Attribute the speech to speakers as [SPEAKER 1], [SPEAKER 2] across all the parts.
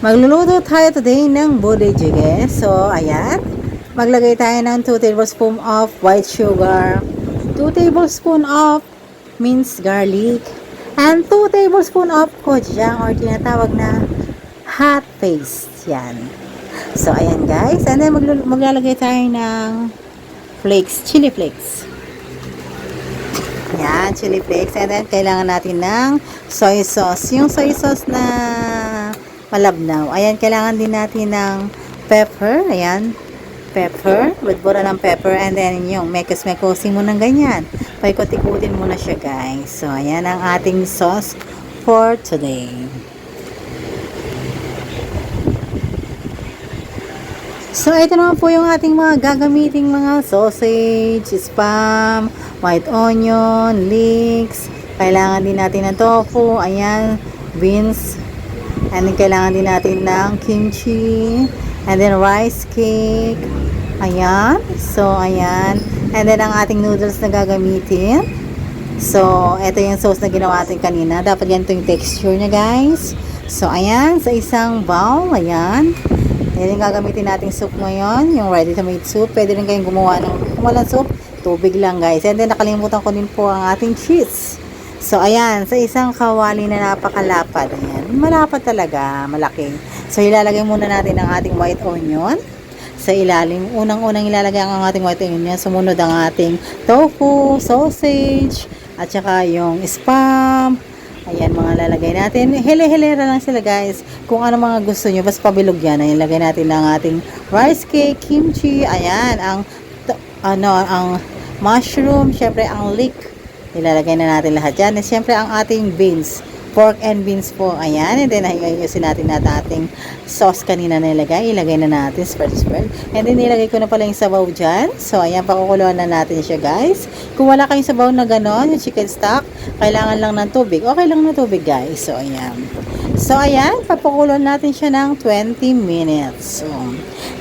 [SPEAKER 1] Magluluto tayo today ng bude jjigae. So, ayan. Maglagay tayo ng 2 tablespoon of white sugar, 2 tablespoon of minced garlic, and 2 tablespoon of gochujang or tinatawag na hot paste. Yan. So, ayan guys. And then, maglalagay tayo ng flakes, chili flakes. Yan, chili flakes. And then, kailangan natin ng soy sauce. Yung soy sauce na malabnaw. Ayan, kailangan din natin ng pepper. Ayan, pepper. Budbura ng pepper. And then, yung mekos-mekosin mo ng ganyan. Paikot-ikutin mo na siya, guys. So, ayan ang ating sauce for today. So, ito naman po yung ating mga gagamiting mga sausage, spam, white onion, leeks. Kailangan din natin ng tofu. Ayan, beans. And then, kailangan din natin ng kimchi. And then, rice cake. Ayan. So, ayan. And then, ang ating noodles na gagamitin. So, ito yung sauce na ginawa natin kanina. Dapat ganito yung texture niya, guys. So, ayan. Sa isang bowl. Ayan. Ayan yung gagamitin nating soup ngayon. Yung ready-to-made soup. Pwede rin kayong gumawa ng walang soup. Tubig lang, guys. And then, nakalimutan ko din po ang ating cheese. So, ayan, sa isang kawali na napakalapad, ayan, malapad talaga, malaki. So, ilalagay muna natin ang ating white onion sa ilalim. Unang-unang ilalagay ang ating white onion. Sumunod ang ating tofu, sausage, at saka yung spam. Ayan, mga lalagay natin. Hele-helera lang sila, guys. Kung ano mga gusto nyo, basta pabilog yan. Ayan, ilagay natin ang ating rice cake, kimchi, ayan, ang mushroom, syempre ang leek. Ilalagay na natin lahat yan. And syempre, ang ating beans. Pork and beans po. Ayan. And then, ayusin natin ating sauce kanina na ilagay. Ilagay na natin. Spread. And then, nilagay ko na pala yung sabaw dyan. So, ayan. Pakukuluan na natin siya, guys. Kung wala kayong sabaw na ganon, yung chicken stock, kailangan lang ng tubig. Okay lang na tubig, guys. So, ayan. So, ayan. Papakuluan natin siya ng 20 minutes. So,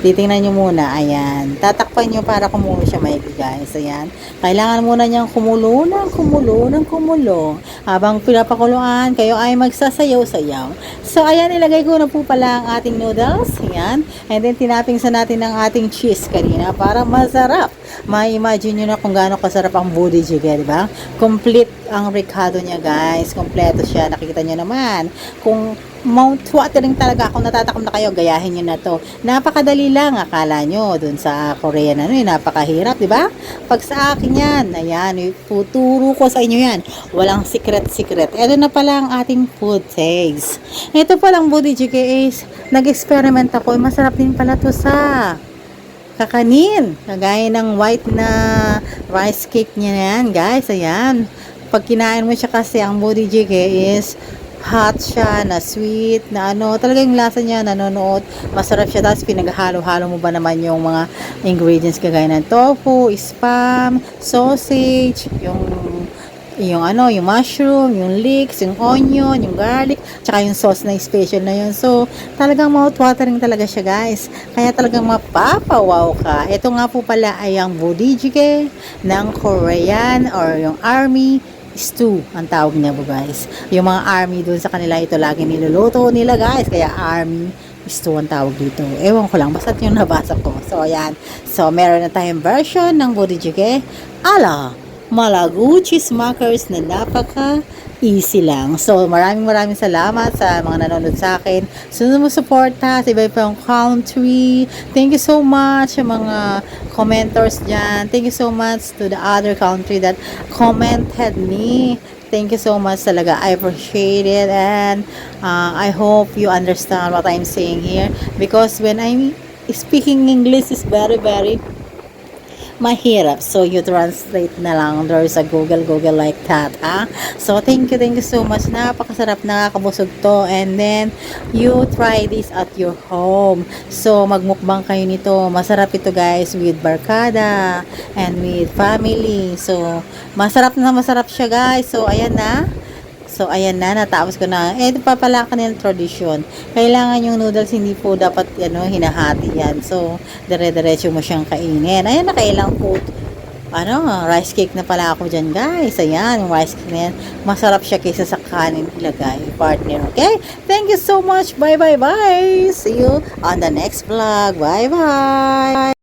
[SPEAKER 1] titingnan nyo muna. Ayan. Tatakpan nyo para kumulo siya maigi, guys. Ayan. Kailangan muna niyang kumulo. Habang pinapakuluan, kayo ay magsasayaw-sayaw. So, ayan. Ilagay ko na po pala ang ating noodles. Ayan. And then, tinapingsan natin ang ating cheese kanina para masarap. Ma-imagine nyo na kung gaano kasarap ang bude jjigae, diba? Complete ang ricado niya, guys. Kompleto siya. Nakikita nyo naman. Kung mouth-watering talaga ako, natatakam na kayo, gayahin nyo na to. Napakadali lang, akala nyo, dun sa Korean, napakahirap, di ba? Pag sa akin yan, ayan, tuturo ko sa inyo yan. Walang secret. Ito na pala ang ating food taste. Ito palang bude jjigae is, nag-experiment ako, masarap din pala to sa kakanin. Kagaya ng white na rice cake niya yan, guys, ayan. Pag kinain mo siya kasi, ang bude jjigae is hot siya, na sweet, na talaga yung lasa niya, nanonood, masarap siya, tapos pinaghalo-halo mo ba naman yung mga ingredients kagaya ng tofu, spam, sausage, yung mushroom, yung leeks, yung onion, yung garlic, tsaka yung sauce na special na yun. So, talagang mouth-watering talaga siya, guys. Kaya talagang mapapawaw ka. Ito nga po pala ay ang bude jjigae ng Korean or yung army stew ang tawag niya po, guys. Yung mga army doon sa kanila, ito lagi niluluto nila, guys. Kaya army stew ang tawag dito. Ewan ko lang, basta yung nabasa ko. So, ayan. So, meron na tayong version ng bude jjigae ala Malaguchi Smackers na napaka easy lang. So, maraming salamat sa mga nanonood sa akin. Sunod mo suporta sa iba-ibang country. Thank you so much sa mga commenters dyan. Thank you so much to the other country that commented me. Thank you so much talaga. I appreciate it, and I hope you understand what I'm saying here, because when I'm speaking English is very mahirap. So, you translate na lang there sa Google like that, ha? So, thank you so much. Napakasarap, nakakabusog to. And then, you try this at your home. So, magmukbang kayo nito. Masarap ito, guys, with barkada and with family. So, masarap siya, guys. So, ayan na. So, ayan na, natapos ko na. Ito pa pala kanilang tradisyon. Kailangan yung noodles, hindi po dapat, hinahati yan. So, dire-diretso mo siyang kainin. Ayan na, kailang po rice cake na pala ako dyan, guys. Ayan, yung rice cake na yan. Masarap siya kaysa sa kanin ilagay, partner. Okay? Thank you so much. Bye, bye, bye. See you on the next vlog. Bye, bye.